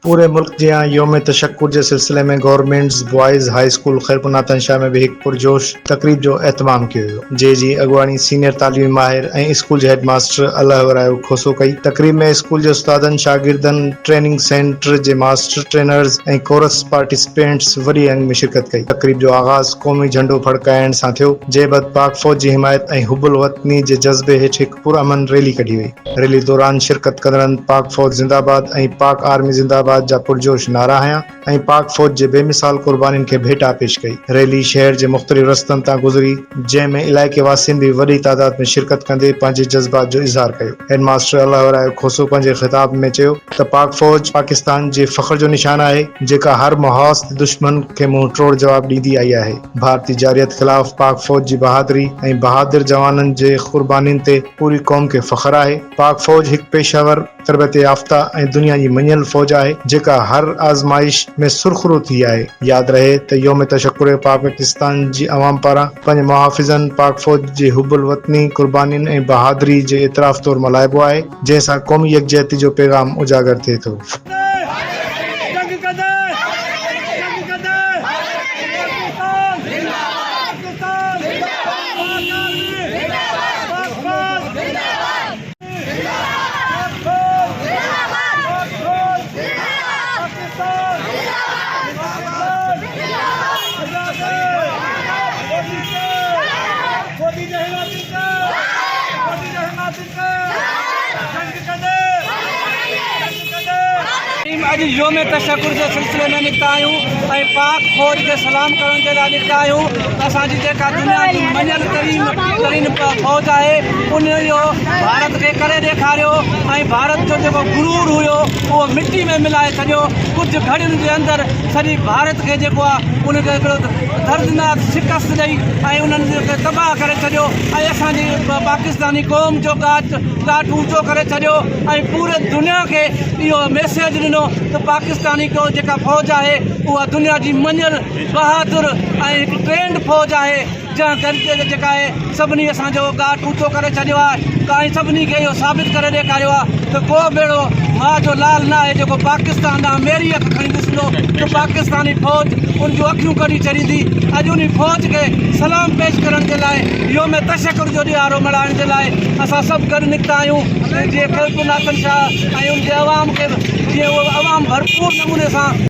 पूरे मुल्क जियां योम तशक्कुर के सिलसिले में गवर्नमेंट्स बॉयज़ हाई स्कूल खैरपुना तंशा में भी एक पुरजोश तकरीब जो एहतमाम किया जी अगवानी सीनियर तालीमी माहिर और स्कूल के हेड मास्टर अल्लाह वरायो खोसो कई। तकरीब में स्कूल के उस्तादन शागिर्दन ट्रेनिंग सेंटर के मास्टर ट्रेनर्स और कोरस पार्टिसिपेंट्स वडी अंग में शिरकत कई। तकरीब जो आगाज कौमी झंडो फड़काइण से थियो, जे बाद पाक फौज की हिमायत और हुब्बुल वतनी के जज्बे हेठ एक पुरअमन रैली कढ़ी हुई। रैली दौरान शिरकत कंदड़न पाक फौज जिंदाबाद और पाक आर्मी जिंदाबाद जा पुरजोश नारा हया और पाक फौज के बेमिसाल कुर्बानी के भेटा पेश कई। रैली शहर के मुख्तलिफ रस्तन ता गुजरी, जैमें इलाके वासिन भी वडी तादाद में शिरकत कंदे पंहिंजे जज्बात जो इजहार कयो। हेड मास्टर अल्लाह वरायो खोसो पंहिंजे खिताब में चयो त पाक फौज पाकिस्तान के फख्र जो निशान है, जेका हर मुहास दुश्मन के मुंह तोड़ जवाब दी आई है। भारतीय जारियत खिलाफ पाक फौज की बहादुरी और बहादुर जवानन के कुर्बानी ते पूरी कौम के फख्र है। पाक फौज एक पेशावर तरबियत याफ्ता और दुनिया की मनियल फौज है, जेका हर आजमाइश में सुरखरू थी है। याद रहे तो योम तशक्कुर पाकिस्तान की अवाम पारा पंहिंजे मुहाफिजन पाक फौज की हुब्बुल वतनी कुर्बानी और बहादुरी के इतराफ़ तौर मल्हाइबो है, जैसा कौमी यकजहती जो पैगाम उजागर थे तो। अज योम तशक्कुर के सिलसिले में निकता आयूँ, पाक फौज के सलाम करण के लिए निकता आयूँ। असांजी जेका दुनिया की मनियल तरीन फौज है, उन भारत के करे ॾेखारियो ऐं भारत जो जेको गुरूर हुयो वो मिट्टी में मिलाए छॾियो। कुछ घड़ियुनि के अंदर सॼी भारत के जेको आहे उनखे हिकिड़ो दर्दनाक शिकस्त ॾेई ऐं उन्हनि खे तबाह करे छॾियो ऐं असांजी पाकिस्तानी क़ौम जो गाठ ऊंचो करे छॾियो ऐं पूरे दुनिया के इहो मैसेज ॾिनो तो पाकिस्तानी को जेका फौज है वह दुनिया की मनियल बहादुर ऐं हिकु ट्रेंड फौज है, जहाँ दर्जे जेका है सभिनी असांजो गाठ ऊंचो करे छॾियो आहे ऐं सभिनी खे इहो साबित करे ॾेखारियो आहे त को बेड़ो मां जो लाल न आहे जेको पाकिस्तान ॾांहुं मेरी अख खणी ॾिसंदो त पाकिस्तानी फौज उन जूं अखियूं कढी छॾींदी। अॼु उन फौज के सलाम पेश करण के लाइ योम तशक्कुर जो ॾियारो मल्हाइण के लाइ असां सभु गॾु निकिता आहियूं। जीअं खैरपुना तंशा ऐं उनके अवाम के जीअं उहो अवाम भरपूर नमूने सां